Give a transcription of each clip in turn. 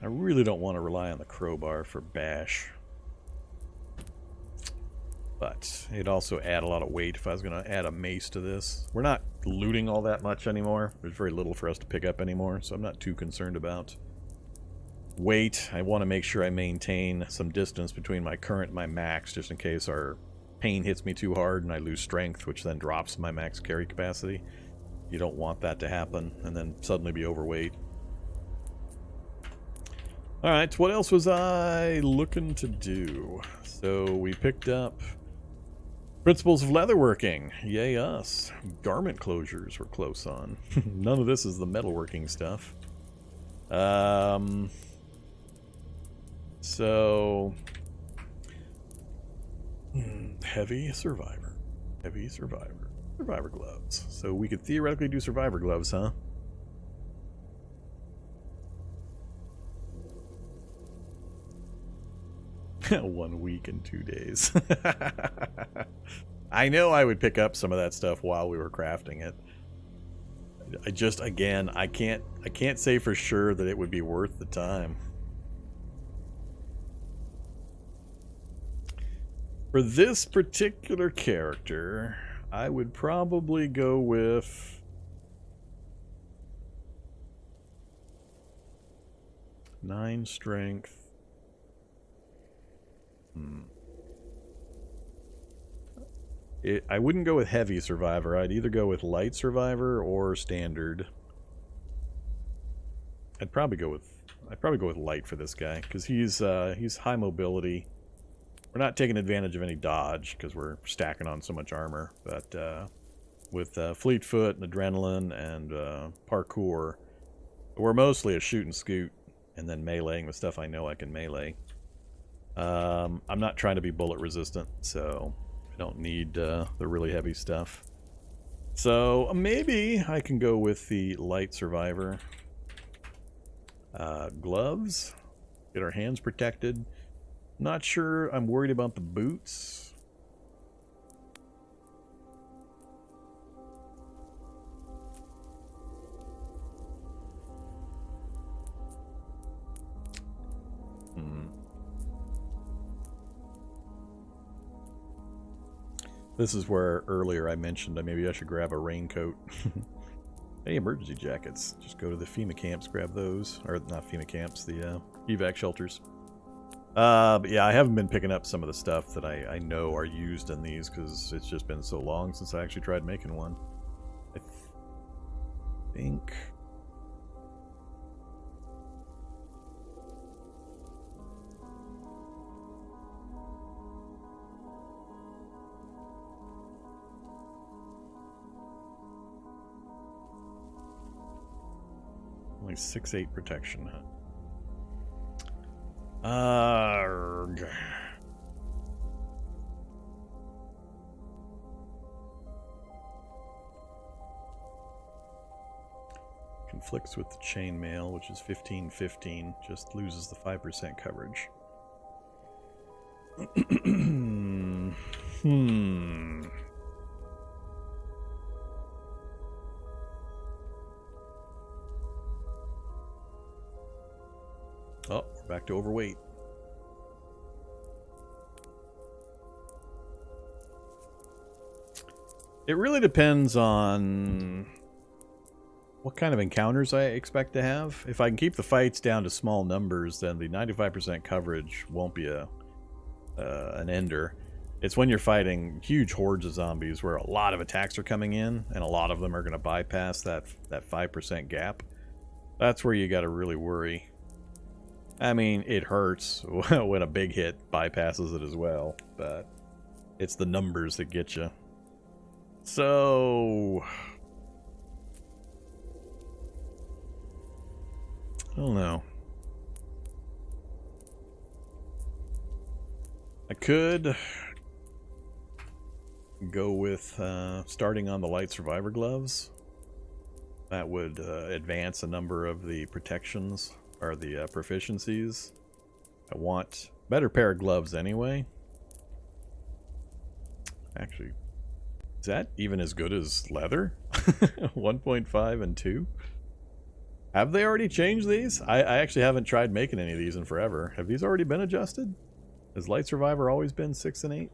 I really don't want to rely on the crowbar for bash. But it'd also add a lot of weight if I was going to add a mace to this. We're not looting all that much anymore. There's very little for us to pick up anymore, so I'm not too concerned about weight. I want to make sure I maintain some distance between my current and my max, just in case our pain hits me too hard and I lose strength, which then drops my max carry capacity. You don't want that to happen and then suddenly be overweight. Alright, what else was I looking to do? So we picked up Principles of Leatherworking. Yay us. Garment closures we're close on. None of this is the metalworking stuff. So heavy survivor. Heavy survivor. Survivor gloves. So we could theoretically do survivor gloves, huh? One week and 2 days. I know I would pick up some of that stuff while we were crafting it. I just, again, I can't say for sure that it would be worth the time. For this particular character, I would probably go with nine strength. I wouldn't go with heavy survivor. I'd either go with light survivor or standard. I'd probably go with light for this guy because he's high mobility. We're not taking advantage of any dodge because we're stacking on so much armor. But with fleet foot and adrenaline and parkour, we're mostly a shoot and scoot and then meleeing with stuff I know I can melee. I'm not trying to be bullet resistant, so I don't need the really heavy stuff. So maybe I can go with the light survivor. Gloves, get our hands protected. Not sure I'm worried about the boots. This is where earlier I mentioned maybe I should grab a raincoat. Any emergency jackets, just go to the FEMA camps, grab those. Or not FEMA camps, the evac shelters. But yeah, I haven't been picking up some of the stuff that I know are used in these because it's just been so long since I actually tried making one. I think... Only 6/8 protection, huh? Arrgh. Conflicts with the chainmail, which is 15/15, just loses the 5% coverage. Oh, we're back to overweight. It really depends on what kind of encounters I expect to have. If I can keep the fights down to small numbers, then the 95% coverage won't be an ender. It's when you're fighting huge hordes of zombies where a lot of attacks are coming in, and a lot of them are going to bypass that 5% gap. That's where you got to really worry. I mean, it hurts when a big hit bypasses it as well, but it's the numbers that get you. So... I don't know. I could go with starting on the light survivor gloves. That would advance a number of the protections. Are the proficiencies. I want a better pair of gloves anyway. Actually, is that even as good as leather? 1.5 and 2? Have they already changed these? I actually haven't tried making any of these in forever. Have these already been adjusted? Has Light Survivor always been 6 and 8?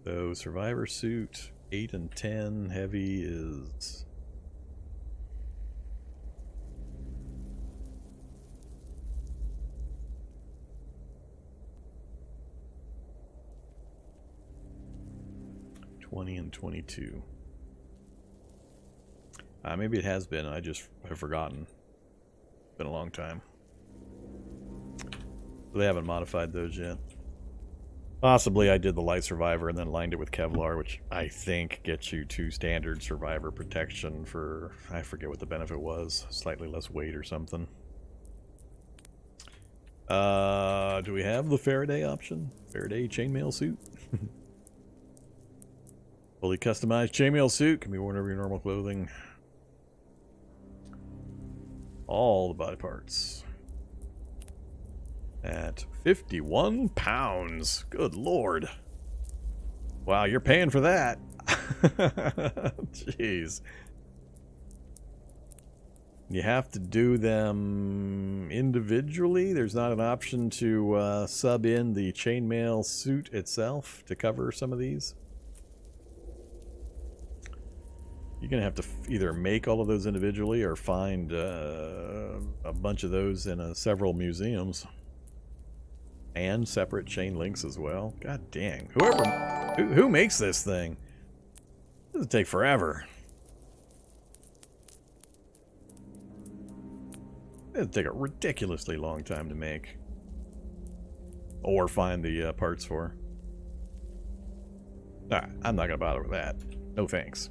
So Survivor suit 8 and 10. Heavy is... $20 and $22. Maybe it has been. I just have forgotten. It's been a long time. They haven't modified those yet. Possibly I did the Light Survivor and then lined it with Kevlar, which I think gets you to standard Survivor protection for, I forget what the benefit was, slightly less weight or something. Do we have the Faraday option? Faraday chainmail suit? Fully customized chainmail suit can be worn over your normal clothing. All the body parts. At 51 pounds. Good lord. Wow, you're paying for that. Jeez. You have to do them individually. There's not an option to sub in the chainmail suit itself to cover some of these. You're going to have to either make all of those individually or find a bunch of those in several museums. And separate chain links as well. God dang. Who makes this thing? This will take forever. It'll take a ridiculously long time to make. Or find the parts for. Nah, I'm not going to bother with that. No thanks.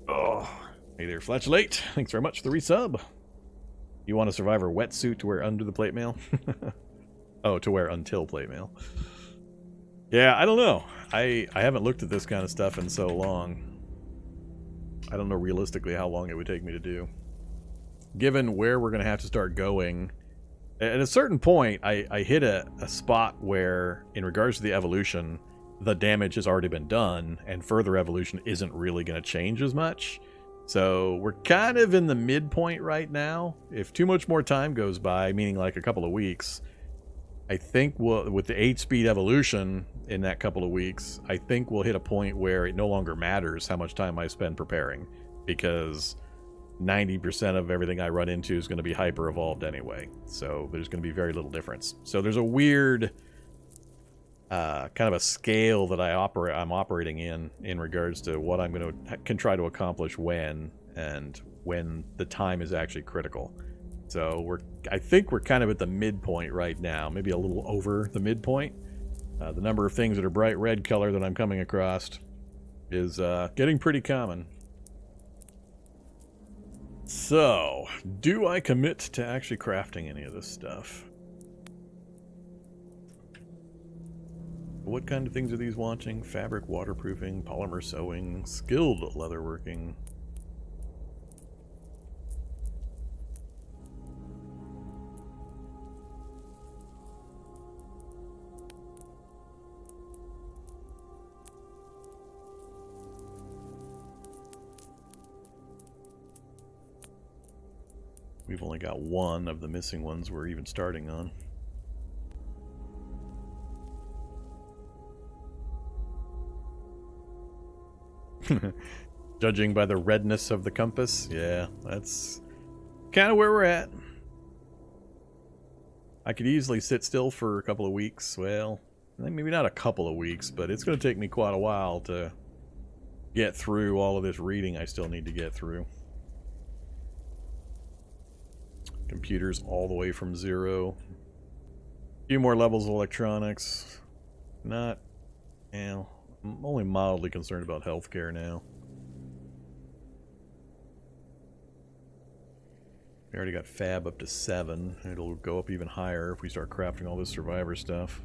Oh, hey there, Flatulate. Thanks very much for the resub. You want a Survivor wetsuit to wear under the plate mail? Oh, to wear until plate mail. Yeah, I don't know. I haven't looked at this kind of stuff in so long. I don't know realistically how long it would take me to do. Given where we're going to have to start going, at a certain point, I hit a spot where, in regards to the evolution, the damage has already been done, and further evolution isn't really going to change as much. So we're kind of in the midpoint right now. If too much more time goes by, meaning like a couple of weeks, I think we'll, with the 8-speed evolution in that couple of weeks, I think we'll hit a point where it no longer matters how much time I spend preparing, because 90% of everything I run into is going to be hyper evolved anyway. So there's going to be very little difference. So there's a weird kind of a scale that I'm operating in regards to what I'm going to can try to accomplish when, and when the time is actually critical. So I think we're kind of at the midpoint right now, maybe a little over the midpoint. The number of things that are bright red color that I'm coming across is getting pretty common. So, do I commit to actually crafting any of this stuff? What kind of things are these wanting? Fabric waterproofing, polymer sewing, skilled leatherworking. We've only got one of the missing ones we're even starting on. Judging by the redness of the compass, yeah, that's kind of where we're at. I could easily sit still for a couple of weeks. Well, maybe not a couple of weeks, but it's going to take me quite a while to get through all of this reading I still need to get through. Computers all the way from 0. A few more levels of electronics. Not, I'm only mildly concerned about healthcare now. We already got Fab up to 7. It'll go up even higher if we start crafting all this Survivor stuff.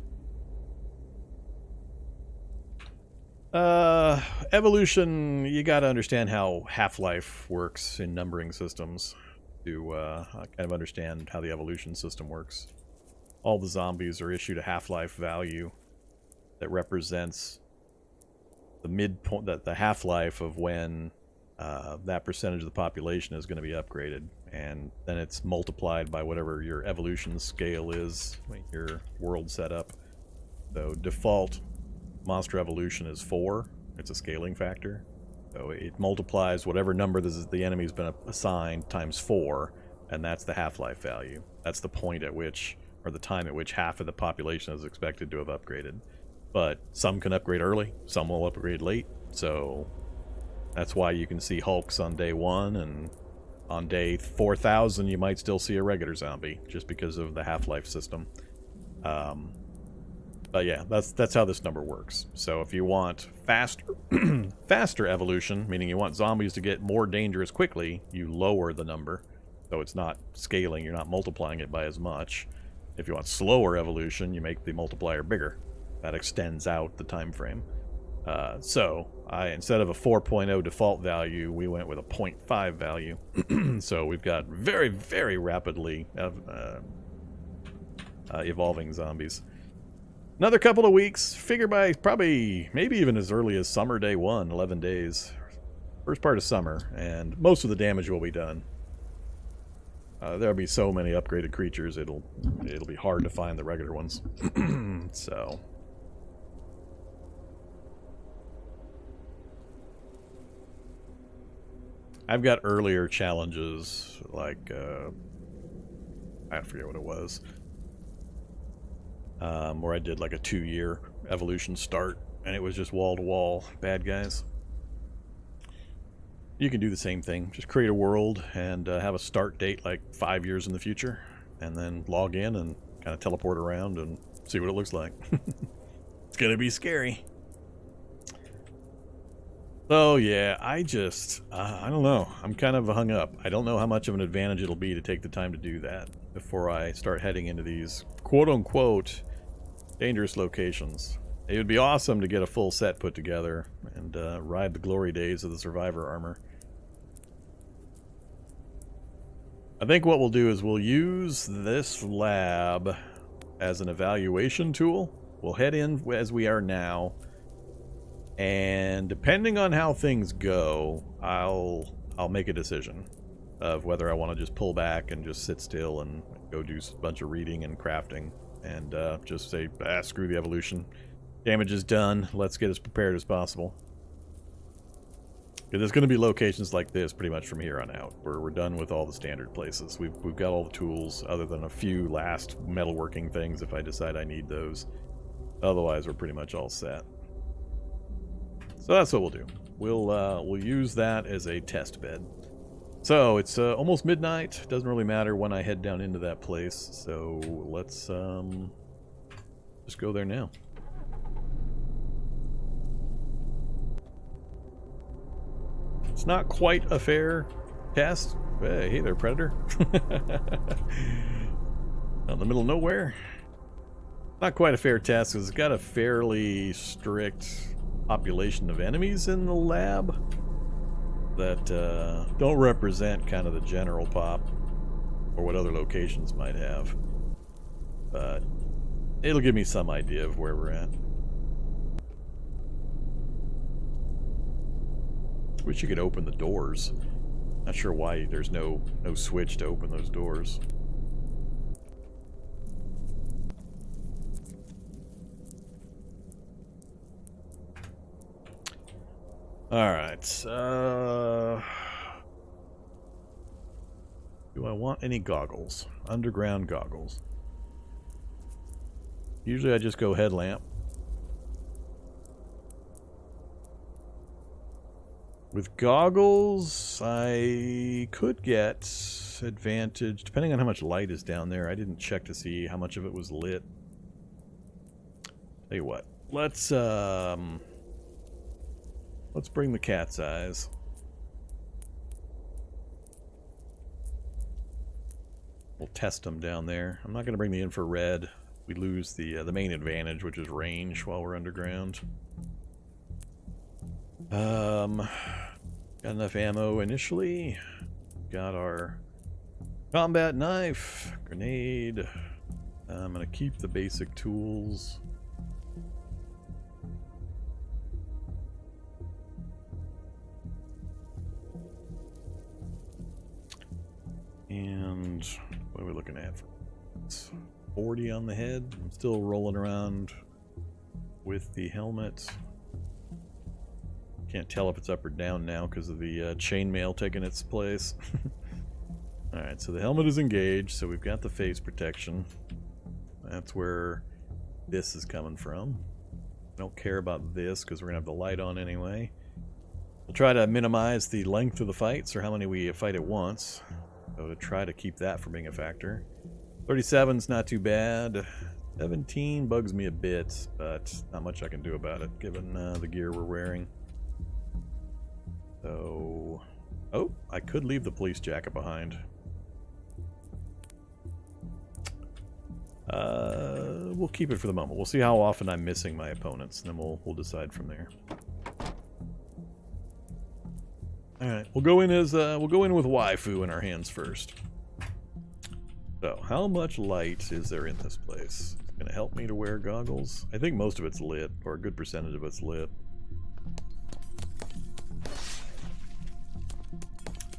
Evolution, you gotta understand how Half-Life works in numbering systems to kind of understand how the evolution system works. All the zombies are issued a Half-Life value that represents midpoint, that the half-life of when that percentage of the population is going to be upgraded, and then it's multiplied by whatever your evolution scale is, your world setup. So default monster evolution is 4. It's a scaling factor. So it multiplies whatever number the enemy's been assigned times 4, and that's the half-life value. That's the point at which, or the time at which half of the population is expected to have upgraded. But some can upgrade early, some will upgrade late, so that's why you can see Hulks on day 1, and on day 4,000 you might still see a regular zombie, just because of the half-life system. But yeah, that's how this number works. So if you want faster evolution, meaning you want zombies to get more dangerous quickly, you lower the number. So it's not scaling, you're not multiplying it by as much. If you want slower evolution, you make the multiplier bigger. That extends out the time frame. So instead of a 4.0 default value, we went with a 0.5 value. So we've got very, very rapidly evolving zombies. Another couple of weeks, figure by probably, maybe even as early as summer day 1, 11 days. First part of summer, and most of the damage will be done. There'll be so many upgraded creatures, it'll be hard to find the regular ones. So I've got earlier challenges, like I forget what it was, where I did like a 2-year evolution start, and it was just wall-to-wall bad guys. You can do the same thing. Just create a world and have a start date like 5 years in the future, and then log in and kind of teleport around and see what it looks like. It's gonna be scary. So yeah, I don't know. I'm kind of hung up. I don't know how much of an advantage it'll be to take the time to do that before I start heading into these quote-unquote dangerous locations. It would be awesome to get a full set put together and ride the glory days of the survivor armor. I think what we'll do is we'll use this lab as an evaluation tool. We'll head in as we are now, and depending on how things go, I'll make a decision of whether I want to just pull back and just sit still and go do a bunch of reading and crafting, and just say, screw the evolution. Damage is done. Let's get as prepared as possible. There's going to be locations like this pretty much from here on out, where we're done with all the standard places. We've got all the tools, other than a few last metalworking things if I decide I need those. Otherwise, we're pretty much all set. So that's what we'll do. We'll use that as a test bed. So it's almost midnight. Doesn't really matter when I head down into that place. So let's just go there now. It's not quite a fair test. Hey there, Predator. Out in the middle of nowhere. Not quite a fair test because it's got a fairly strict population of enemies in the lab that don't represent kind of the general pop or what other locations might have. But it'll give me some idea of where we're at. Wish you could open the doors. Not sure why there's no switch to open those doors. Alright, do I want any goggles? Underground goggles. Usually I just go headlamp. With goggles, I could get advantage, depending on how much light is down there. I didn't check to see how much of it was lit. Tell you what, let's bring the cat's eyes. We'll test them down there. I'm not going to bring the infrared. We lose the main advantage, which is range while we're underground. Got enough ammo initially. Got our combat knife, grenade. I'm gonna keep the basic tools. And what are we looking at? It's 40 on the head. I'm still rolling around with the helmet. Can't tell if it's up or down now because of the chainmail taking its place. Alright, so the helmet is engaged, so we've got the face protection. That's where this is coming from. I don't care about this because we're going to have the light on anyway. We'll try to minimize the length of the fights or how many we fight at once. So to try to keep that from being a factor. 37's not too bad. 17 bugs me a bit, but not much I can do about it given the gear we're wearing. So, oh, I could leave the police jacket behind. We'll keep it for the moment. We'll see how often I'm missing my opponents, and then we'll decide from there. All right, we'll go in with waifu in our hands first. So, how much light is there in this place? It's gonna help me to wear goggles. I think most of it's lit, or a good percentage of it's lit.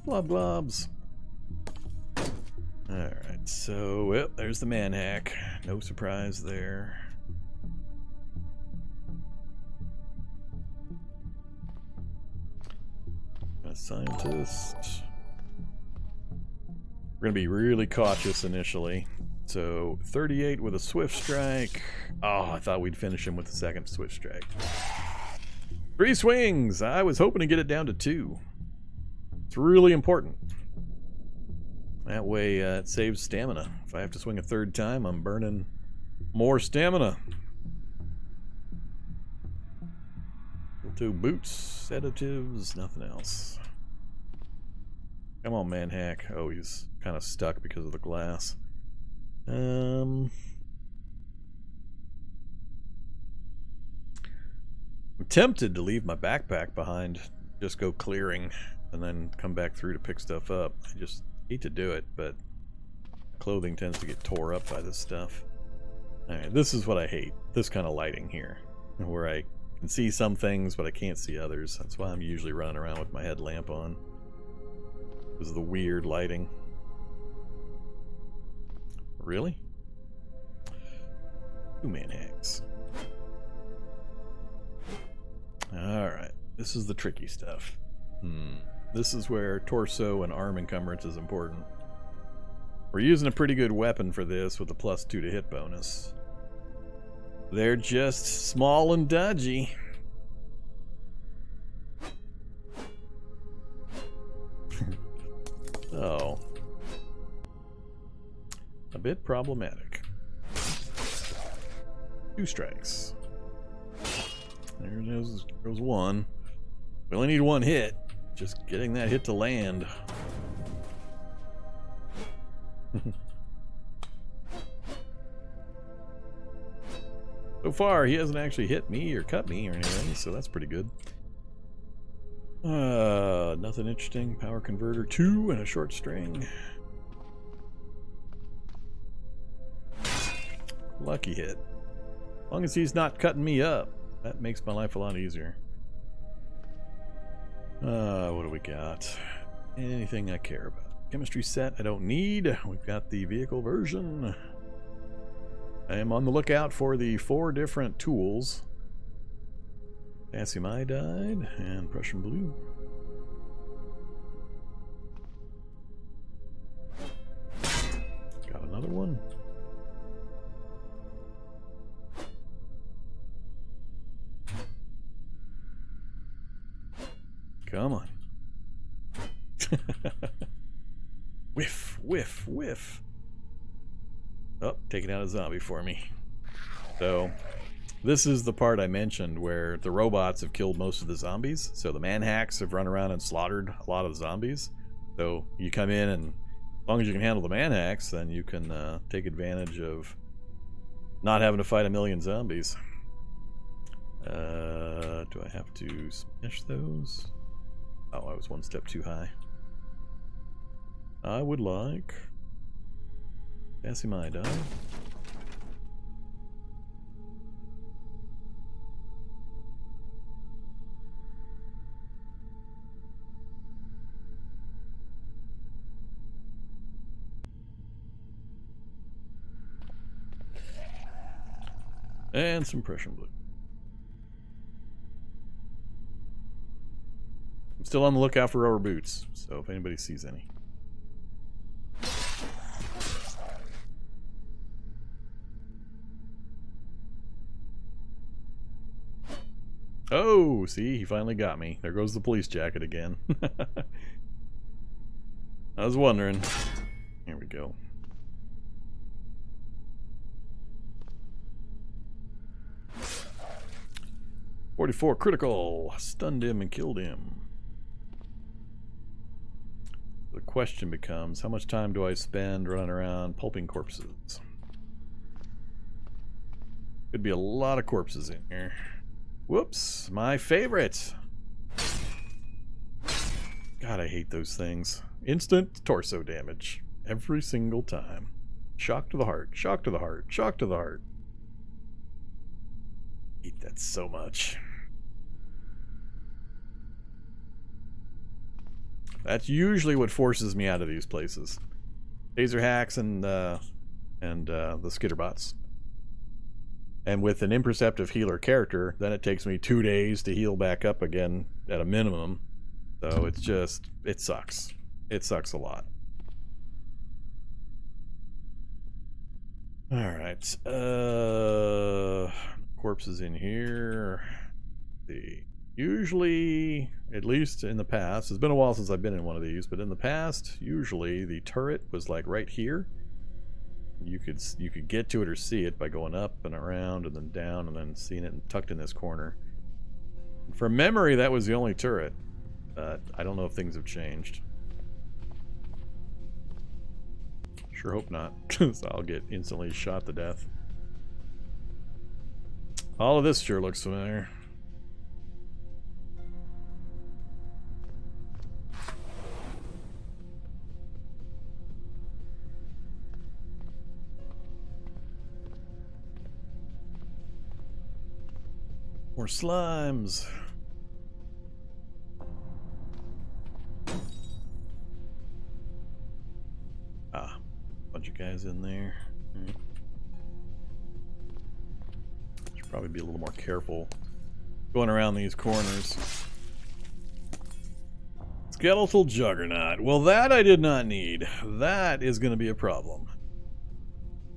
Blob globs. Alright, so, well, there's the man hack. No surprise there. A scientist. We're going to be really cautious initially. So, 38 with a swift strike. Oh, I thought we'd finish him with the second swift strike. 3 swings! I was hoping to get it down to 2. It's really important. That way it saves stamina. If I have to swing a third time, I'm burning more stamina. 2 boots, sedatives, nothing else. Come on, man hack. Oh, he's kind of stuck because of the glass. I'm tempted to leave my backpack behind, just go clearing, and then come back through to pick stuff up. I just hate to do it, but clothing tends to get tore up by this stuff. Alright, this is what I hate. This kind of lighting here, where I can see some things, but I can't see others. That's why I'm usually running around with my headlamp on. Because of the weird lighting. Really? 2 man hacks. Alright, this is the tricky stuff. This is where torso and arm encumbrance is important. We're using a pretty good weapon for this with a +2 to hit bonus. They're just small and dodgy. So, a bit problematic. 2 strikes. There goes 1. We only need 1 hit. Just getting that hit to land. So far, he hasn't actually hit me or cut me or anything, so that's pretty good. Nothing interesting. Power converter 2 and a short string. Lucky hit. As long as he's not cutting me up, that makes my life a lot easier. What do we got? Anything I care about. Chemistry set I don't need. We've got the vehicle version. I am on the lookout for the 4 different tools. Potassium iodide and Prussian blue. Got another one. Come on. Whiff, whiff, whiff. Oh, taking out a zombie for me. So, this is the part I mentioned where the robots have killed most of the zombies. So the man-hacks have run around and slaughtered a lot of the zombies. So you come in and as long as you can handle the man-hacks, then you can take advantage of not having to fight a million zombies. Do I have to smash those? Oh, I was 1 step too high. I would like potassium iodide. And some Prussian blue. I'm still on the lookout for rubber boots, so if anybody sees any. Oh, see, he finally got me. There goes the police jacket again. I was wondering. Here we go. .44 critical. Stunned him and killed him. The question becomes, how much time do I spend running around pulping corpses? Could be a lot of corpses in here. Whoops, my favorite. God, I hate those things. Instant torso damage. Every single time. Shock to the heart, shock to the heart, shock to the heart. I hate that so much. That's usually what forces me out of these places. Taser hacks and the skitterbots. And with an imperceptive healer character, then it takes me 2 days to heal back up again at a minimum. So it's just, it sucks. It sucks a lot. Alright. Corpses in here. Let's see. Usually, at least in the past, it's been a while since I've been in one of these, but in the past, usually the turret was like right here. You could get to it or see it by going up and around and then down and then seeing it tucked in this corner. From memory, that was the only turret, but I don't know if things have changed. Sure hope not, because I'll get instantly shot to death. All of this sure looks familiar. More slimes. Ah, bunch of guys in there. Should probably be a little more careful going around these corners. Skeletal Juggernaut. Well, that I did not need. That is going to be a problem.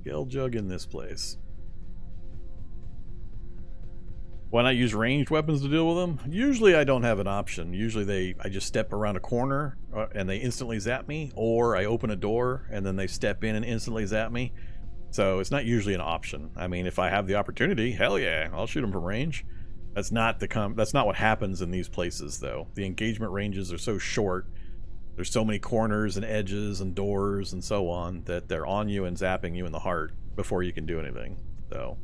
Skell Jug in this place. Why not use ranged weapons to deal with them? Usually I don't have an option. Usually I just step around a corner and they instantly zap me, or I open a door and then they step in and instantly zap me. So it's not usually an option. I mean, if I have the opportunity, hell yeah, I'll shoot them from range. That's not what happens in these places though. The engagement ranges are so short. There's so many corners and edges and doors and so on that they're on you and zapping you in the heart before you can do anything. So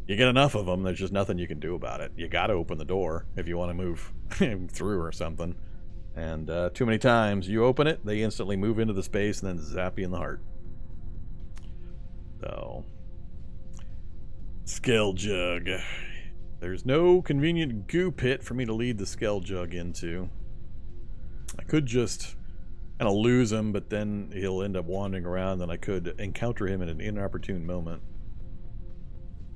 you get enough of them, there's just nothing you can do about it. You gotta open the door if you want to move through or something. And too many times you open it, they instantly move into the space and then zap you in the heart. So, Skell Jug. There's no convenient goo pit for me to lead the Skell Jug into. I could just kind of lose him, but then he'll end up wandering around and I could encounter him at an inopportune moment.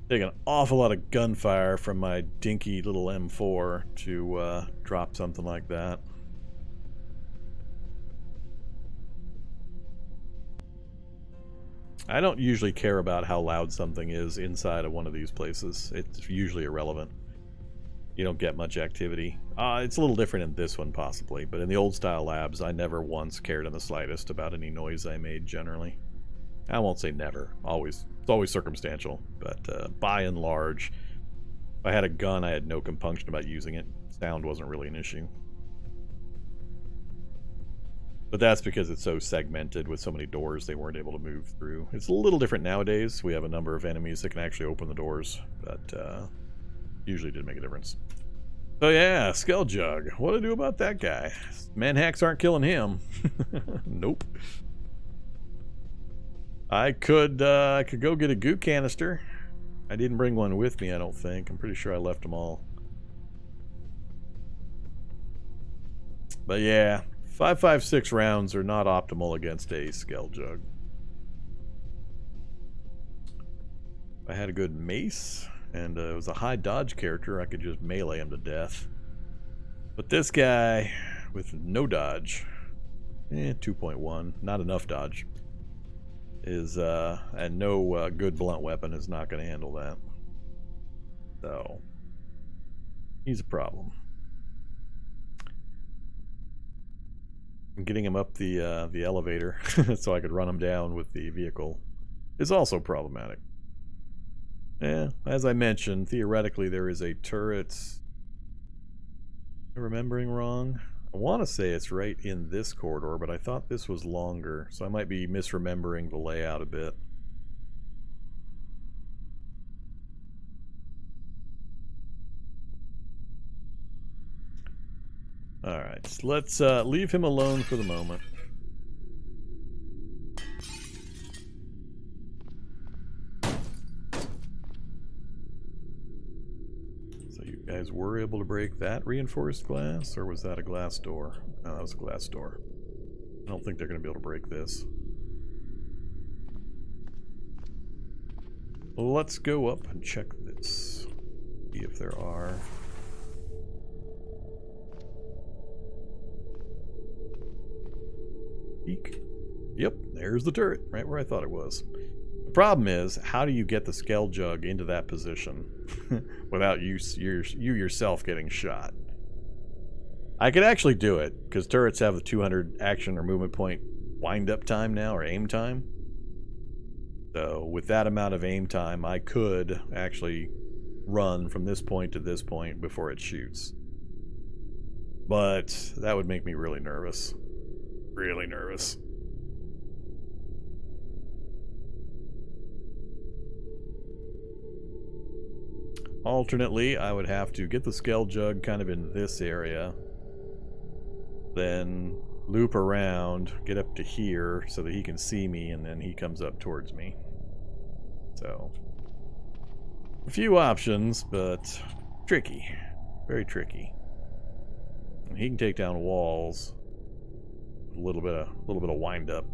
Take an awful lot of gunfire from my dinky little M4 to drop something like that. I don't usually care about how loud something is inside of one of these places. It's usually irrelevant. You don't get much activity. It's a little different in this one possibly, but in the old style labs I never once cared in the slightest about any noise I made generally. I won't say never. Always. It's always circumstantial, but by and large, if I had a gun, I had no compunction about using it. Sound wasn't really an issue. But that's because it's so segmented with so many doors they weren't able to move through. It's a little different nowadays. We have a number of enemies that can actually open the doors, but usually did make a difference. So yeah, Skell Jug. What do I do about that guy? Manhacks aren't killing him. Nope. I could go get a goo canister. I didn't bring one with me, I don't think. I'm pretty sure I left them all. But yeah, 5.56 rounds are not optimal against a Skell Jug. If I had a good mace and it was a high dodge character, I could just melee him to death. But this guy with no dodge, 2.1, not enough dodge, is and no good blunt weapon is not going to handle that. So he's a problem. And getting him up the elevator so I could run him down with the vehicle is also problematic. Yeah, as I mentioned, theoretically there is a turret. Remembering wrong, I want to say it's right in this corridor, but I thought this was longer, so I might be misremembering the layout a bit. Alright, so let's leave him alone for the moment. Guys were able to break that reinforced glass, or was that a glass door? No, that was a glass door. I don't think they're going to be able to break this. Well, let's go up and check this. See if there are. Peek. Yep, there's the turret, right where I thought it was. The problem is, how do you get the Skell Jug into that position without you yourself getting shot? I could actually do it, because turrets have the 200 action or movement point wind-up time now, or aim time. So with that amount of aim time, I could actually run from this point to this point before it shoots. But that would make me really nervous. Really nervous. Alternately, I would have to get the Skell Jug kind of in this area, then loop around, get up to here so that he can see me, and then he comes up towards me. So, a few options, but tricky. Very tricky. And he can take down walls. A little bit of wind up.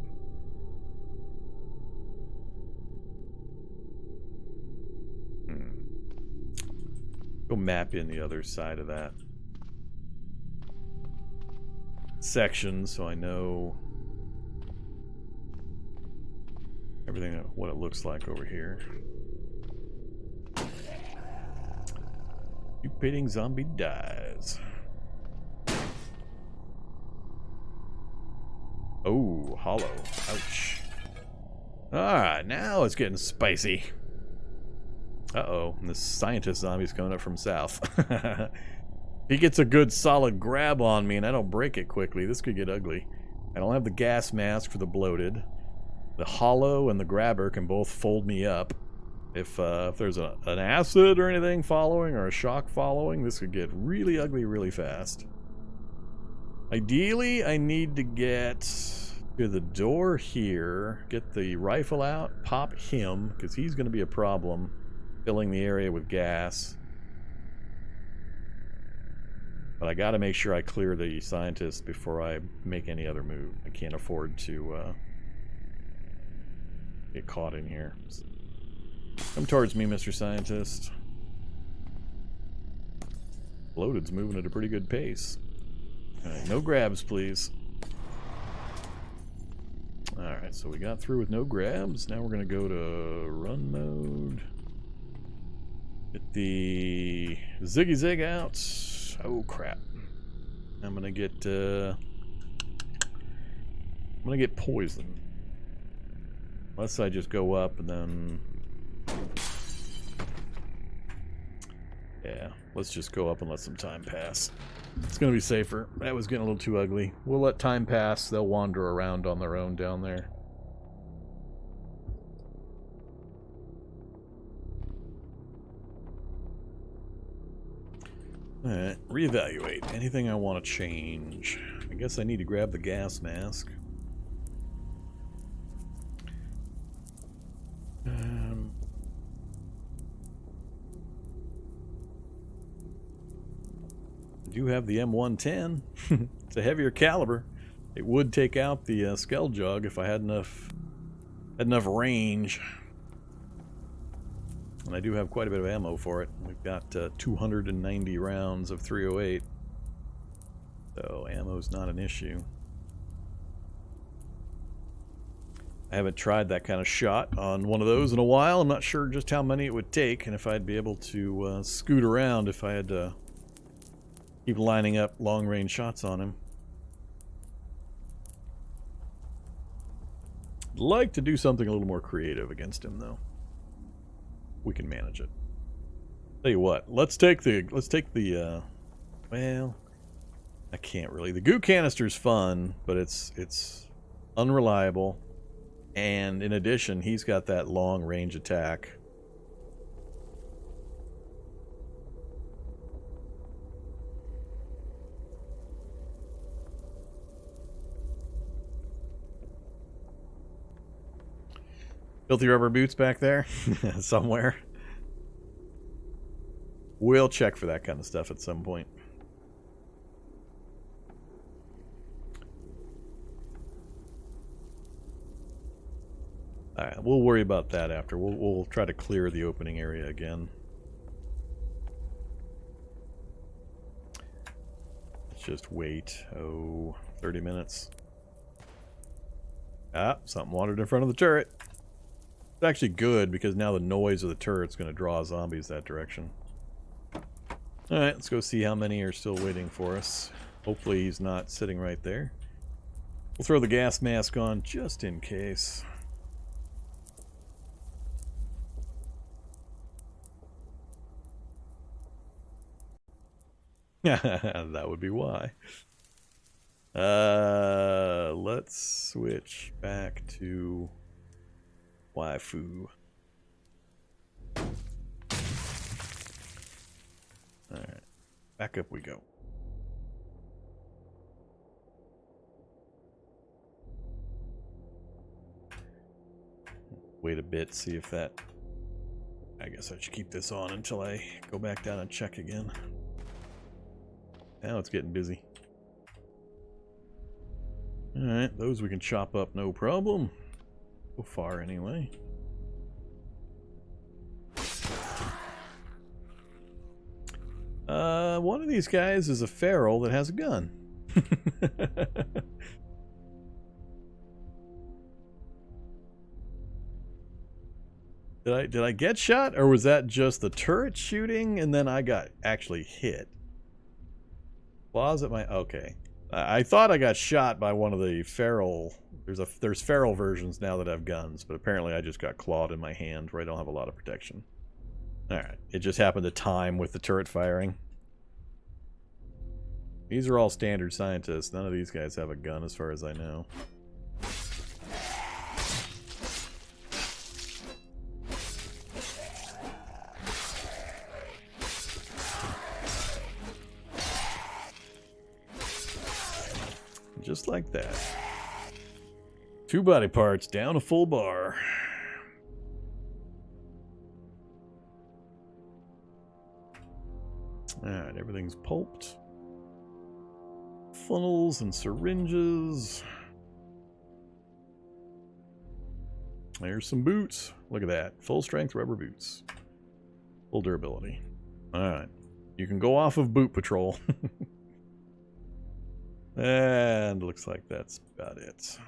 Go map in the other side of that section so I know everything, what it looks like over here. Mutating zombie dies. Oh, hollow. Ouch. Alright, now it's getting spicy. Uh-oh, this scientist zombie's coming up from south. If he gets a good solid grab on me and I don't break it quickly, this could get ugly. I don't have the gas mask for the bloated. The hollow and the grabber can both fold me up. If there's an acid or anything following, or a shock following, this could get really ugly really fast. Ideally, I need to get to the door here, get the rifle out, pop him, because he's going to be a problem. Filling the area with gas. But I gotta make sure I clear the scientist before I make any other move. I can't afford to get caught in here. Come towards me, Mr. Scientist. Bloated's moving at a pretty good pace. Alright, no grabs, please. Alright, so we got through with no grabs. Now we're gonna go to run mode. Get the Ziggy Zig out. Oh crap! I'm gonna get poisoned. Unless I just go up and then, yeah. Let's just go up and let some time pass. It's gonna be safer. That was getting a little too ugly. We'll let time pass. They'll wander around on their own down there. Alright, reevaluate. Anything I want to change? I guess I need to grab the gas mask. I do have the M110. It's a heavier caliber. It would take out the Skell Jug if I had enough range. And I do have quite a bit of ammo for it. We've got 290 rounds of 308. So ammo's not an issue. I haven't tried that kind of shot on one of those in a while. I'm not sure just how many it would take and if I'd be able to scoot around if I had to keep lining up long-range shots on him. I'd like to do something a little more creative against him, though. We can manage it. Tell you what, let's take the well, I can't really. The goo canister's fun, but it's unreliable. And in addition, he's got that long range attack. Filthy rubber boots back there somewhere. We'll check for that kind of stuff at some point. Alright, we'll worry about that after. We'll try to clear the opening area again. Let's just wait. 30 minutes. Ah, something wandered in front of the turret. It's actually good because now the noise of the turret's going to draw zombies that direction. Alright, let's go see how many are still waiting for us. Hopefully he's not sitting right there. We'll throw the gas mask on just in case. That would be why. Let's switch back to waifu. Alright, back up we go. Wait a bit, see if that... I guess I should keep this on until I go back down and check again. Now it's getting busy. Alright, those we can chop up no problem. So far, anyway. One of these guys is a feral that has a gun. Did I get shot, or was that just the turret shooting and then I got actually hit? Claws at my... Okay. I thought I got shot by one of the feral... There's feral versions now that have guns, but apparently I just got clawed in my hand where I don't have a lot of protection. Alright. It just happened to time with the turret firing. These are all standard scientists. None of these guys have a gun as far as I know. Just like that. 2 body parts down a full bar. Alright, everything's pulped. Funnels and syringes. There's some boots. Look at that. Full strength rubber boots. Full durability. Alright. You can go off of boot patrol. And looks like that's about it.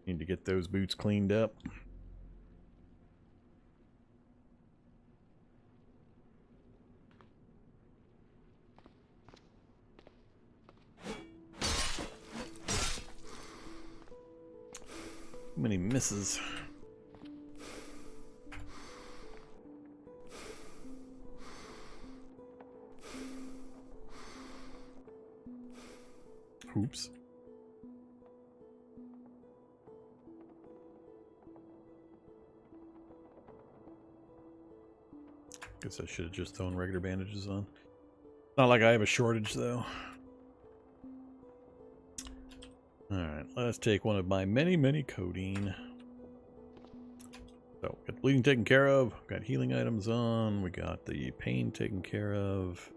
Need to get those boots cleaned up. Too many misses. Oops. Guess I should have just thrown regular bandages on. Not like I have a shortage, though. Alright, let's take one of my many, many codeine. So, got bleeding taken care of. Got healing items on. We got the pain taken care of.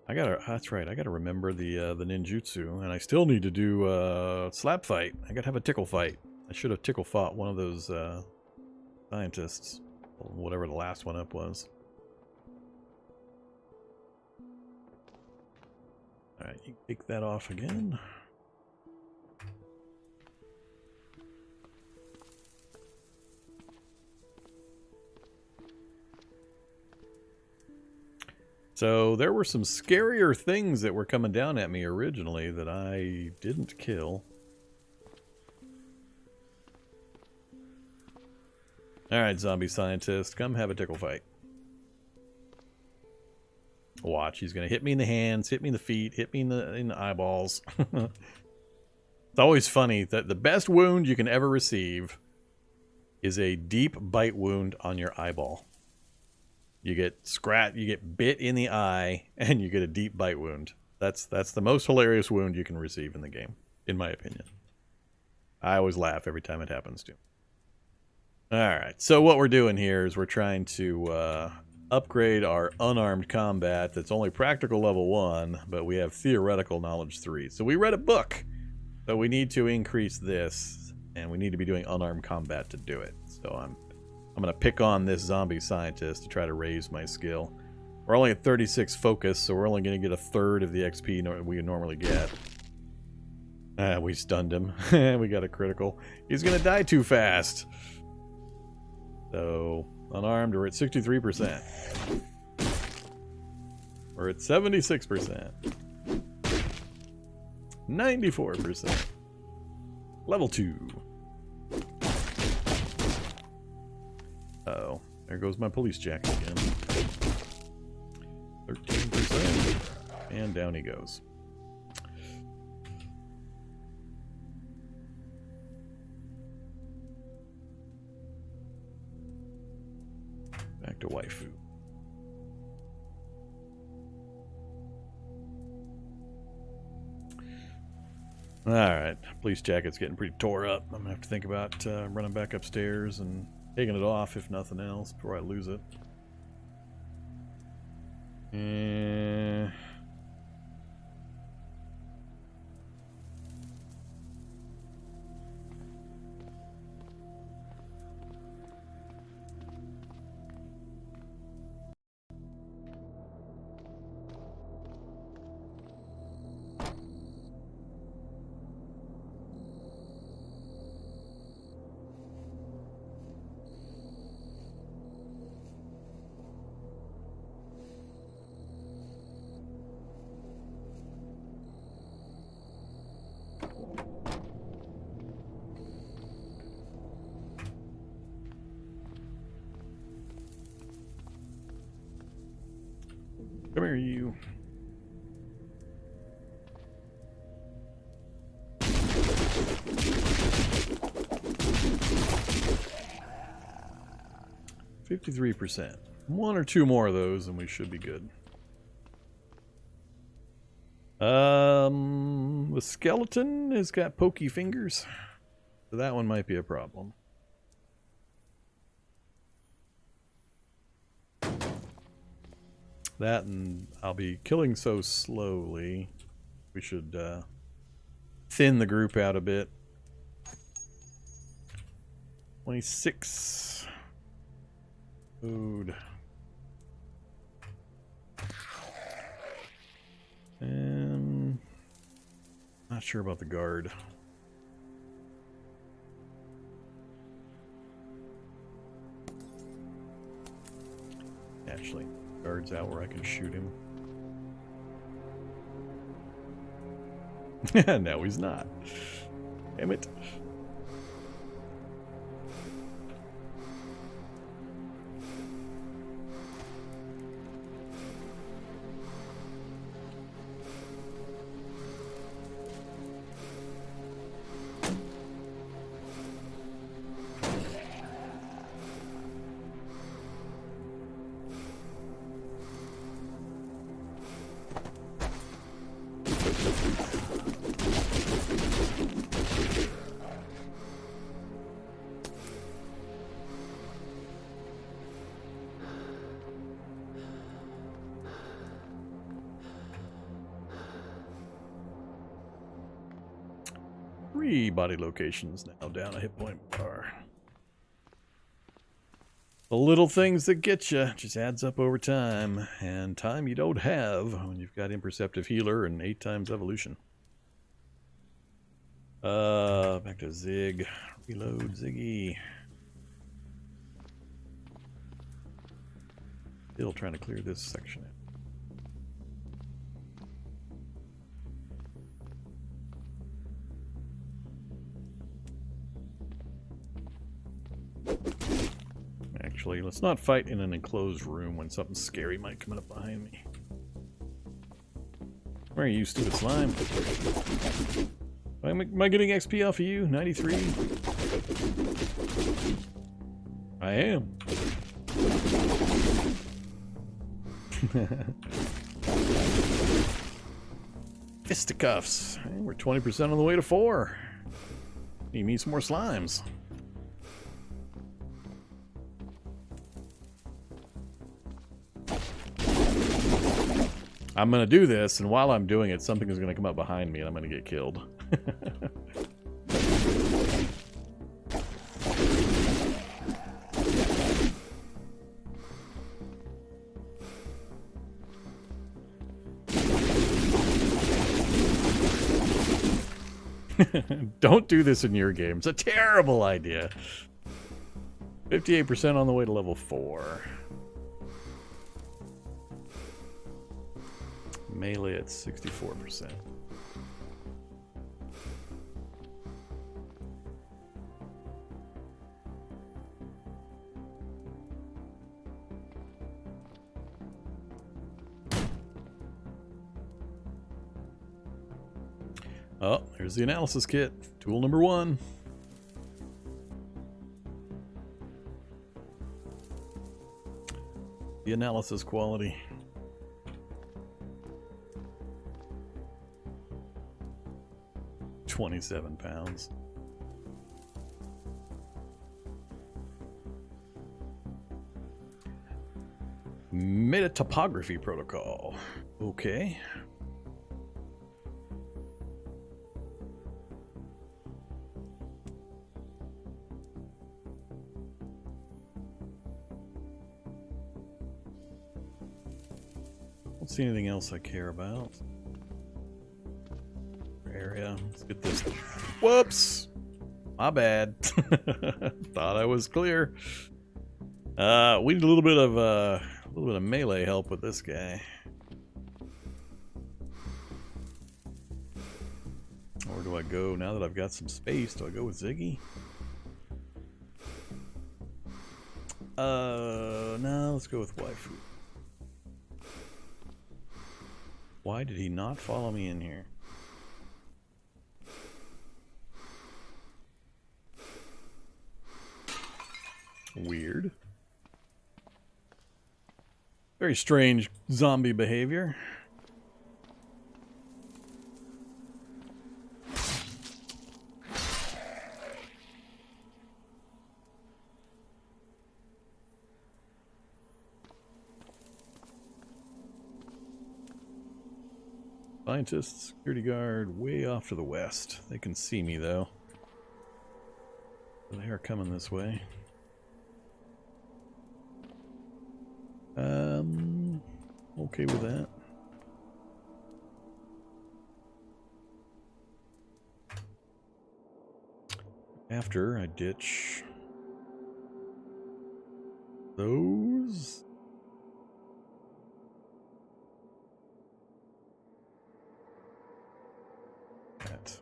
That's right, I gotta remember the ninjutsu, and I still need to do slap fight. I gotta have a tickle fight. I should have tickle fought one of those scientists, whatever the last one up was. Alright, you take that off again. So there were some scarier things that were coming down at me originally that I didn't kill. Alright, zombie scientist, come have a tickle fight. Watch, he's going to hit me in the hands, hit me in the feet, hit me in the eyeballs. It's always funny that the best wound you can ever receive is a deep bite wound on your eyeball. You get you get bit in the eye, and you get a deep bite wound. That's the most hilarious wound you can receive in the game, in my opinion. I always laugh every time it happens to me. Alright, so what we're doing here is we're trying to upgrade our unarmed combat that's only practical level 1, but we have theoretical knowledge 3. So we read a book, but we need to increase this, and we need to be doing unarmed combat to do it. So I'm going to pick on this zombie scientist to try to raise my skill. We're only at 36 focus, so we're only going to get a third of the XP we normally get. We stunned him. We got a critical. He's going to die too fast. So, unarmed, we're at 63%. We're at 76%. 94%. Level 2. Uh-oh. There goes my police jacket again. 13%. And down he goes. Back to waifu. Alright. Police jacket's getting pretty tore up. I'm going to have to think about running back upstairs and taking it off, if nothing else, before I lose it. Come here, you. %. One or two more of those and we should be good. The skeleton has got pokey fingers, so that one might be a problem. That, and I'll be killing so slowly. We should thin the group out a bit. 26 food. And not sure about the guard. Actually, guard's out where I can shoot him. No, he's not. Damn it. 3 body locations now down a hit point bar. The little things that get you just adds up over time, and time you don't have when you've got Imperceptive Healer and 8 times Evolution. Back to Zig. Reload Ziggy. Still trying to clear this section out. Actually, let's not fight in an enclosed room when something scary might come up behind me. Where are you, stupid slime? Am I getting XP off of you? 93? I am. Fisticuffs. Hey, we're 20% on the way to 4. You need some more slimes. I'm going to do this, and while I'm doing it, something is going to come up behind me, and I'm going to get killed. Don't do this in your game. It's a terrible idea. 58% on the way to level 4. Melee at 64%. Oh, there's the analysis kit. Tool number 1. The analysis quality. £27. Metatopography protocol. Okay. Don't see anything else I care about. Area. Let's get this. Whoops! My bad. Thought I was clear. We need a little bit of melee help with this guy. Or do I go now that I've got some space? Do I go with Ziggy? No, let's go with Waifu. Why did he not follow me in here? Weird. Very strange zombie behavior. Scientist, security guard, way off to the west. They can see me though. They are coming this way. Okay with that. After I ditch those. That.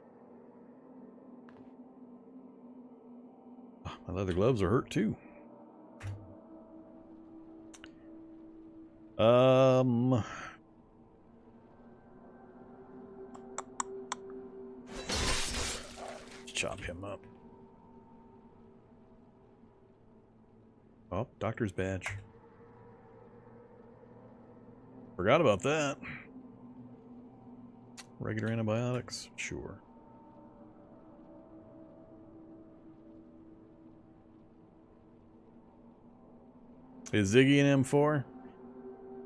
Oh, my leather gloves are hurt too. Let's chop him up. Oh, doctor's badge. Forgot about that. Regular antibiotics? Sure. Is Ziggy an M4?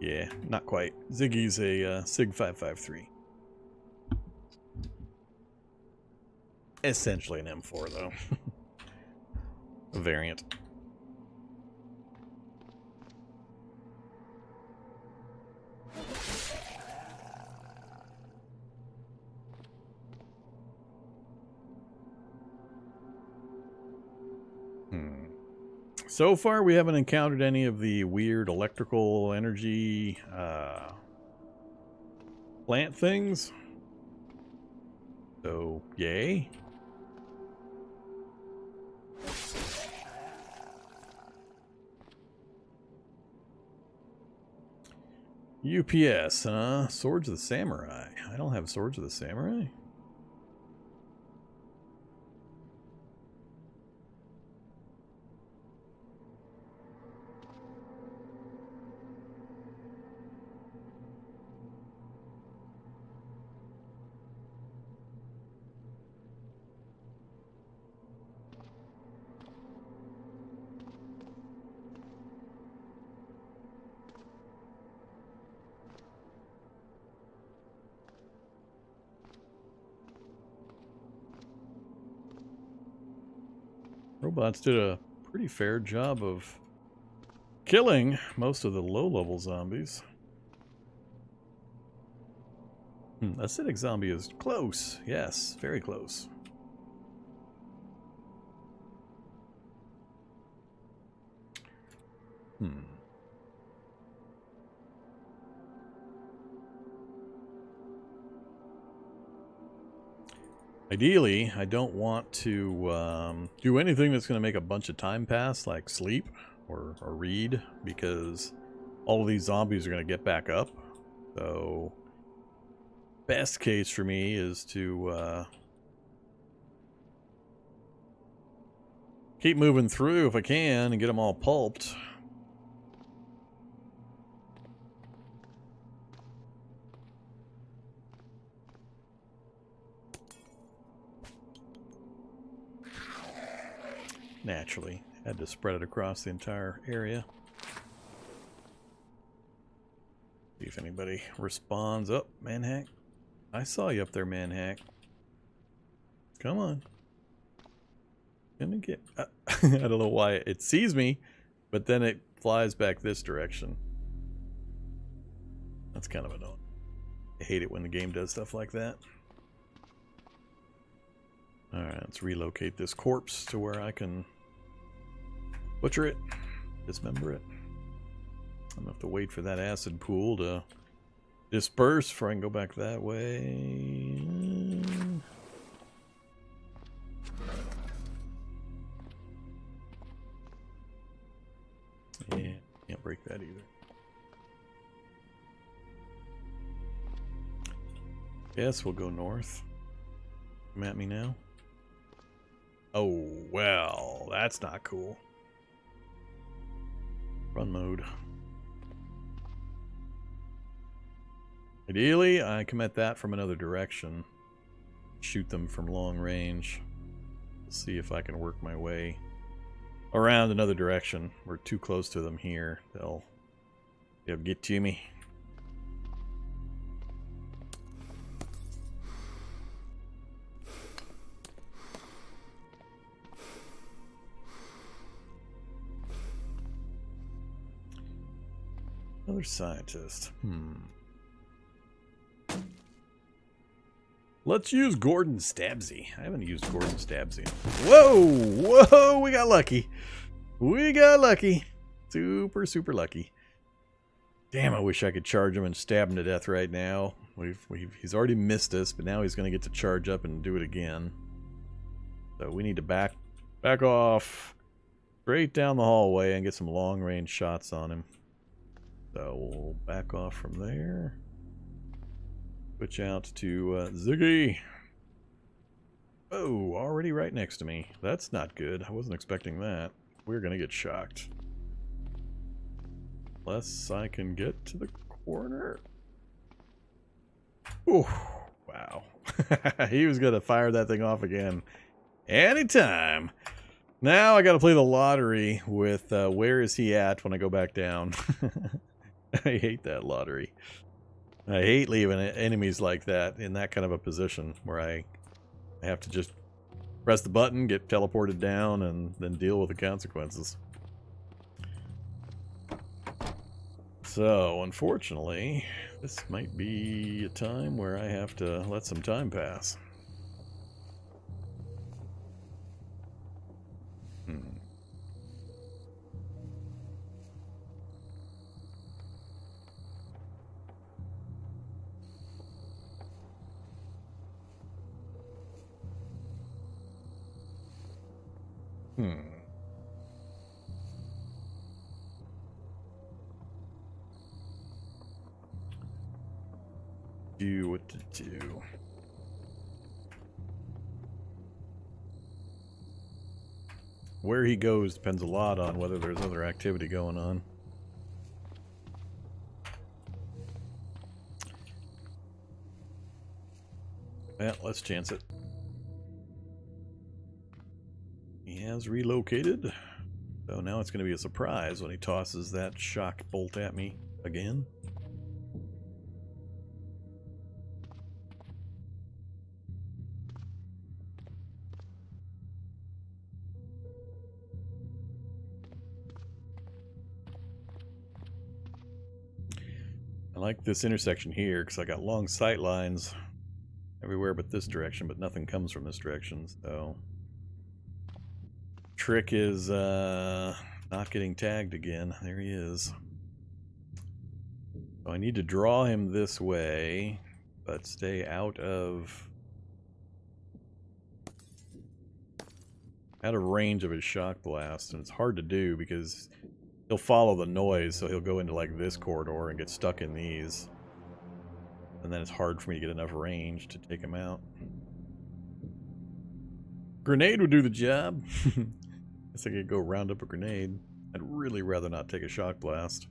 Yeah, not quite. Ziggy's a SIG 553. essentially an M4, though. A variant. So far, we haven't encountered any of the weird electrical energy plant things. So, yay. UPS, huh? Swords of the Samurai. I don't have Swords of the Samurai. Robots did a pretty fair job of killing most of the low-level zombies. Acidic zombie is close. Yes, very close. Ideally, I don't want to do anything that's going to make a bunch of time pass, like sleep or read, because all of these zombies are going to get back up. So, best case for me is to keep moving through if I can and get them all pulped. Naturally, had to spread it across the entire area. See if anybody responds. Oh, Manhack. I saw you up there, Manhack. Come on. Gonna get... I don't know why it sees me, but then it flies back this direction. That's kind of annoying. I hate it when the game does stuff like that. Alright, let's relocate this corpse to where I can butcher it, dismember it. I'm gonna have to wait for that acid pool to disperse before I can go back that way. Yeah, can't break that either. Yes, we'll go north. Come at me now. Oh, well, that's not cool. Run mode. Ideally, I come at that from another direction. Shoot them from long range. See if I can work my way around another direction. We're too close to them here. They'll get to me. Another scientist. Let's use Gordon Stabsy. I haven't used Gordon Stabsy. Whoa! Whoa! We got lucky. We got lucky. Super, super lucky. Damn, I wish I could charge him and stab him to death right now. He's already missed us, but now he's going to get to charge up and do it again. So we need to back off straight down the hallway and get some long-range shots on him. So we'll back off from there. Switch out to Ziggy. Oh, already right next to me. That's not good. I wasn't expecting that. We're going to get shocked. Unless I can get to the corner. Ooh, wow. He was going to fire that thing off again. Anytime. Now I got to play the lottery with where is he at when I go back down. I hate that lottery. I hate leaving enemies like that in that kind of a position where I have to just Press the button, get teleported down, and then deal with the consequences. So, unfortunately, this might be a time where I have to let some time pass. Do what to do. Where he goes depends a lot on whether there's other activity going on. Yeah, let's chance it. He has relocated. So now it's going to be a surprise when he tosses that shock bolt at me again. I like this intersection here because I got long sight lines everywhere but this direction, but nothing comes from this direction, so... Trick is not getting tagged again. There he is. So I need to draw him this way, but stay out of range of his shock blast, and it's hard to do because he'll follow the noise, so he'll go into like this corridor and get stuck in these, and then it's hard for me to get enough range to take him out. Grenade would do the job. Guess I could go round up a grenade. I'd really rather not take a shock blast.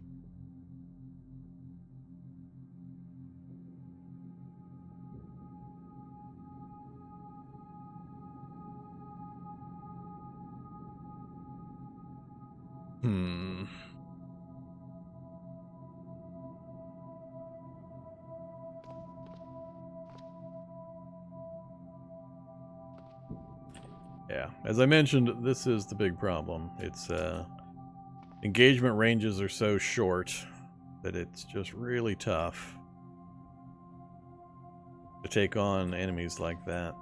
Yeah, as I mentioned, this is the big problem. It's engagement ranges are so short that it's just really tough to take on enemies like that.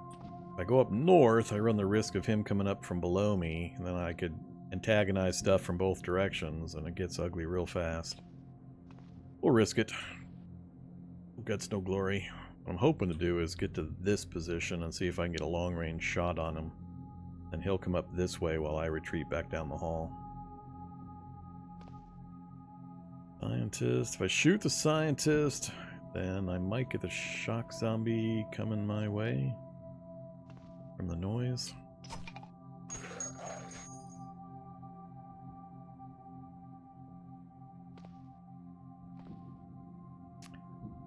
If I go up north, I run the risk of him coming up from below me, and then I could antagonize stuff from both directions, and it gets ugly real fast. We'll risk it. No guts, no glory. What I'm hoping to do is get to this position and see if I can get a long-range shot on him. And he'll come up this way while I retreat back down the hall. Scientist. If I shoot the scientist, then I might get the shock zombie coming my way from the noise.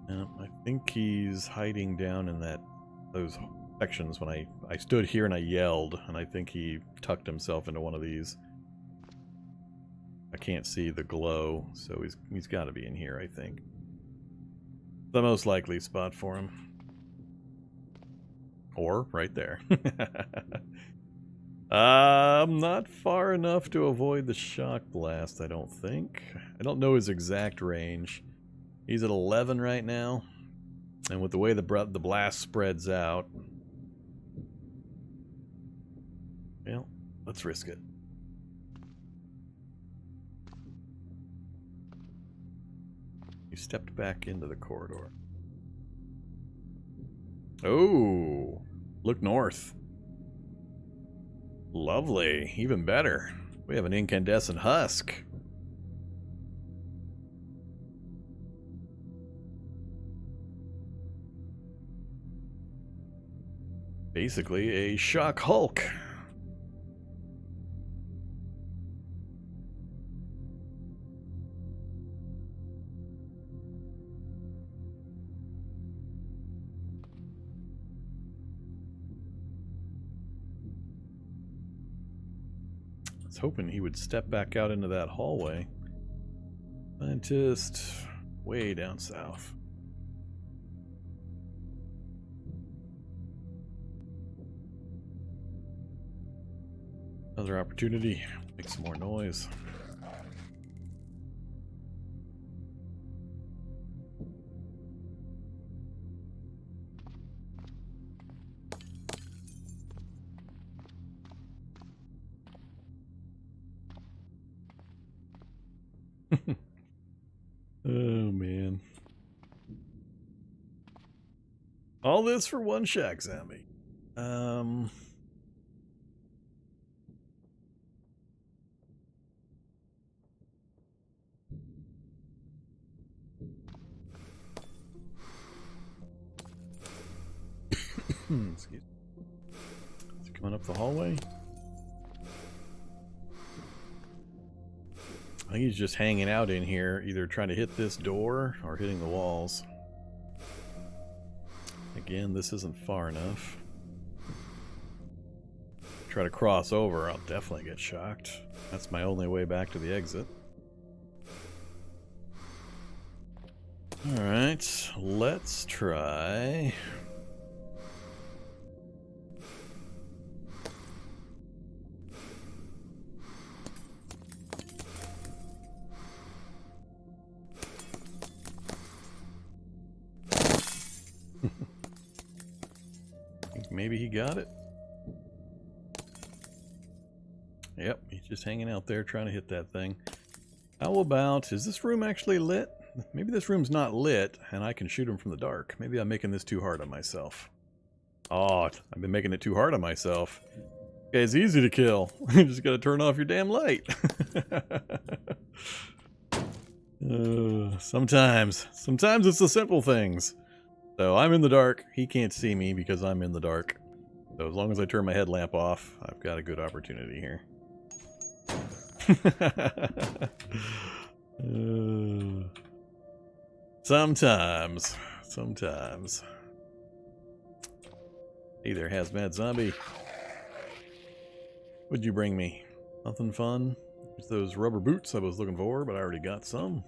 I think he's hiding down in those sections when I stood here and I yelled, and I think he tucked himself into one of these. I can't see the glow, so he's got to be in here, I think. The most likely spot for him. Or right there. Not far enough to avoid the shock blast, I don't think. I don't know his exact range. He's at 11 right now, and with the way the blast spreads out, well, let's risk it. He stepped back into the corridor. Oh, look north. Lovely, even better. We have an incandescent husk. Basically a shock Hulk. I was hoping he would step back out into that hallway. Scientist way down south. Another opportunity. Make some more noise. Oh man. All this for one shack zombie. Excuse me. Is he coming up the hallway? I think he's just hanging out in here, either trying to hit this door or hitting the walls. Again, this isn't far enough. Try to cross over, I'll definitely get shocked. That's my only way back to the exit. Alright, let's try... Maybe he got it. Yep, he's just hanging out there trying to hit that thing. How about, is this room actually lit? Maybe this room's not lit and I can shoot him from the dark. Maybe I'm making this too hard on myself. Oh, I've been making it too hard on myself. Okay, it's easy to kill. You just gotta turn off your damn light. Sometimes it's the simple things. So I'm in the dark. He can't see me because I'm in the dark. So as long as I turn my headlamp off, I've got a good opportunity here. Sometimes. Hey there, hazmat zombie. What'd you bring me? Nothing fun? There's those rubber boots I was looking for, but I already got some.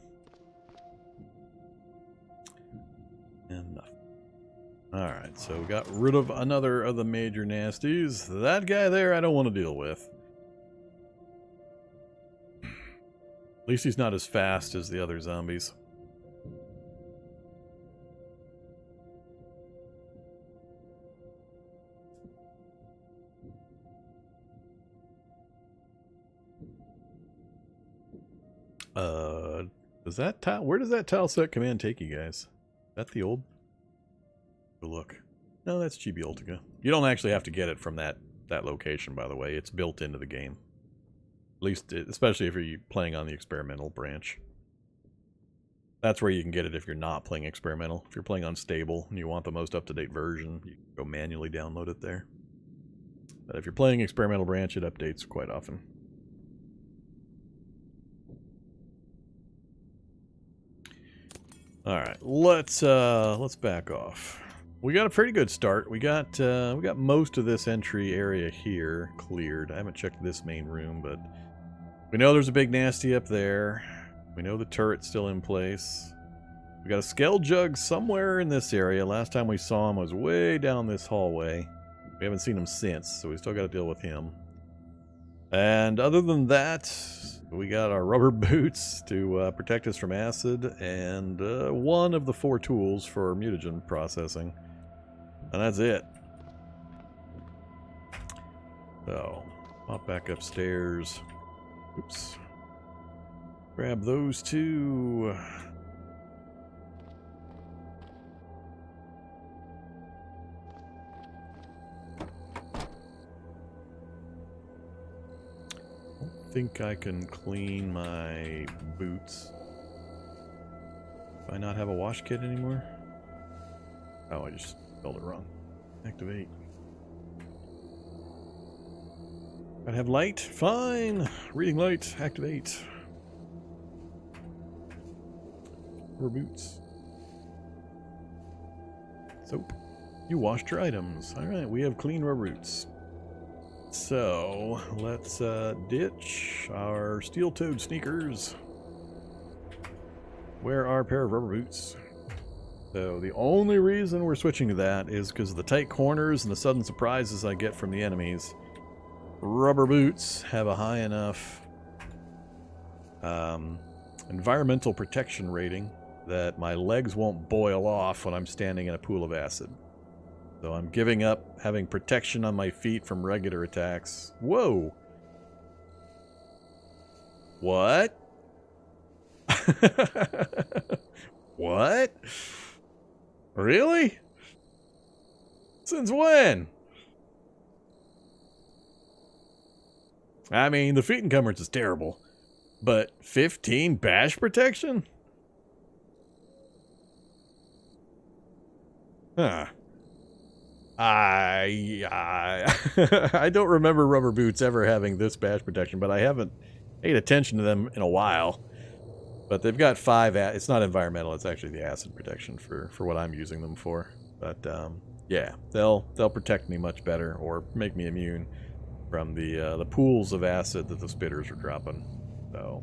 And nothing. Alright, so we got rid of another of the major nasties. That guy there I don't want to deal with. At least he's not as fast as the other zombies. Does that tile, where does that Tileset command take you guys? Is that the old? Look. No, that's Chibi-Ultica. You don't actually have to get it from that location, by the way. It's built into the game. At least, especially if you're playing on the experimental branch. That's where you can get it if you're not playing experimental. If you're playing on stable and you want the most up-to-date version, you can go manually download it there. But if you're playing experimental branch, it updates quite often. Alright, let's back off. We got a pretty good start. We got most of this entry area here cleared. I haven't checked this main room, but we know there's a big nasty up there. We know the turret's still in place. We got a Skell Jug somewhere in this area. Last time we saw him was way down this hallway. We haven't seen him since, so we still got to deal with him. And other than that, we got our rubber boots to protect us from acid, and one of the 4 tools for mutagen processing. And that's it. So, pop back upstairs. Oops. Grab those 2. I think I can clean my boots. Do I not have a wash kit anymore? Oh, I just spelled it wrong. Activate. Gotta have light? Fine! Reading light, activate. Rubber boots. Soap. You washed your items. Alright, we have clean rubber boots. So, let's ditch our steel-toed sneakers. Wear our pair of rubber boots. So, the only reason we're switching to that is because of the tight corners and the sudden surprises I get from the enemies. rubber boots have a high enough environmental protection rating that my legs won't boil off when I'm standing in a pool of acid. So I'm giving up having protection on my feet from regular attacks. Whoa! What? What? Really? Since when? I mean, the feet encumbrance is terrible, but 15 bash protection? Huh. I don't remember rubber boots ever having this bash protection, but I haven't paid attention to them in a while. But they've got 5. It's not environmental; it's actually the acid protection for what I'm using them for. But yeah, they'll protect me much better, or make me immune from the pools of acid that the spitters are dropping. So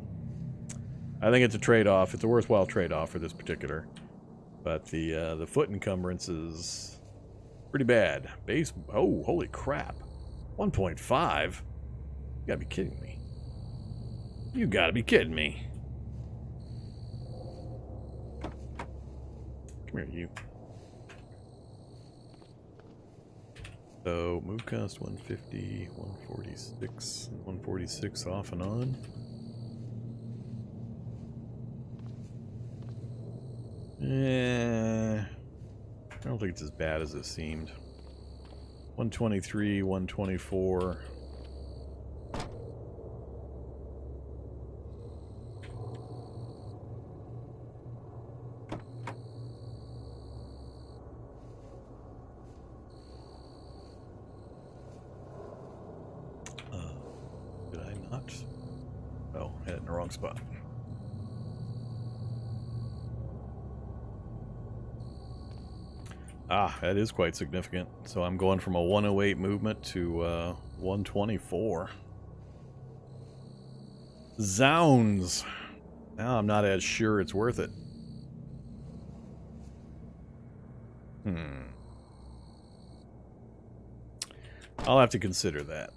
I think it's a trade-off. It's a worthwhile trade-off for this particular. But the foot encumbrance is pretty bad. Base. Oh, holy crap! 1.5. You gotta be kidding me. You gotta be kidding me. Come here, you. So, move cost 150, 146, 146 off and on. I don't think it's as bad as it seemed. 123, 124. Did I not? Oh, I had it in the wrong spot. Ah, that is quite significant. So I'm going from a 108 movement to 124. Zounds! Now I'm not as sure it's worth it. I'll have to consider that.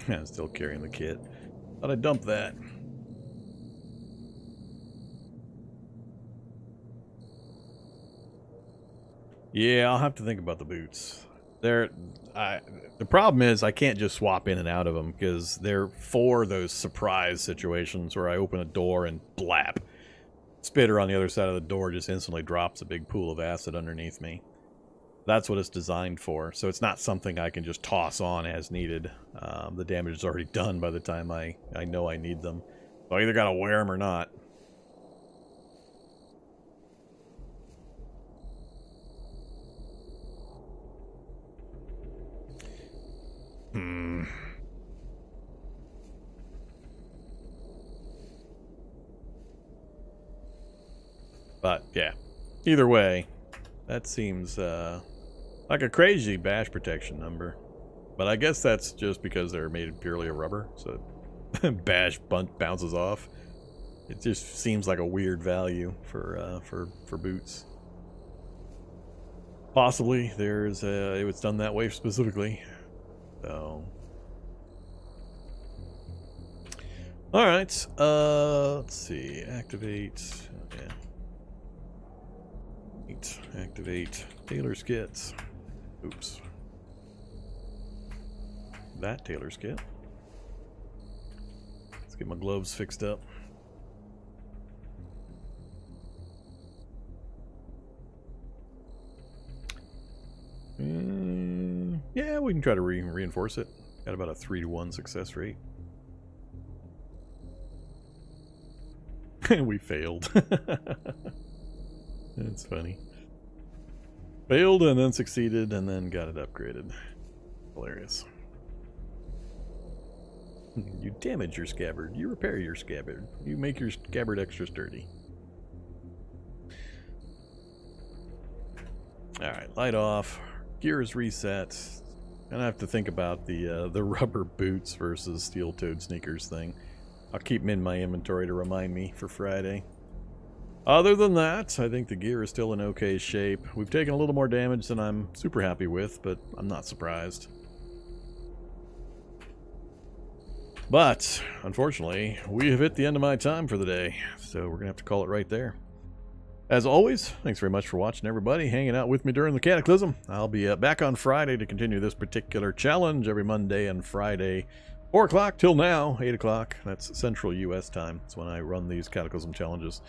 I'm still carrying the kit. Thought I'd dump that. Yeah, I'll have to think about the boots. The problem is I can't just swap in and out of them because they're for those surprise situations where I open a door and blap. Spitter on the other side of the door just instantly drops a big pool of acid underneath me. That's what it's designed for, so it's not something I can just toss on as needed. The damage is already done by the time I know I need them. So I either gotta wear them or not. But, yeah. Either way, that seems like a crazy bash protection number. But I guess that's just because they're made purely of rubber, so bash bounces off. It just seems like a weird value for boots. Possibly there's it was done that way specifically. So, all right. Let's see. Activate. Yeah. Activate Taylor's kits. Oops. That Taylor's kit. Let's get my gloves fixed up. Yeah, we can try to reinforce it. Got about a 3-to-1 success rate. We failed. That's funny. Failed and then succeeded and then got it upgraded. Hilarious. You damage your scabbard. You repair your scabbard. You make your scabbard extra sturdy. Alright, light off. Gear is reset. And I have to think about the rubber boots versus steel-toed sneakers thing. I'll keep them in my inventory to remind me for Friday. Other than that, I think the gear is still in okay shape. We've taken a little more damage than I'm super happy with, but I'm not surprised. But, unfortunately, we have hit the end of my time for the day, so we're going to have to call it right there. As always, thanks very much for watching, everybody, hanging out with me during the Cataclysm. I'll be back on Friday to continue this particular challenge every Monday and Friday, 4 o'clock till now, 8 o'clock. That's Central U.S. time. That's when I run these Cataclysm challenges.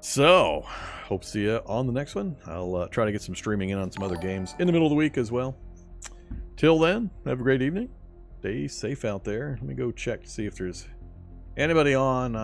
So, hope to see you on the next one. I'll try to get some streaming in on some other games in the middle of the week as well. Till then, have a great evening. Stay safe out there. Let me go check to see if there's anybody on.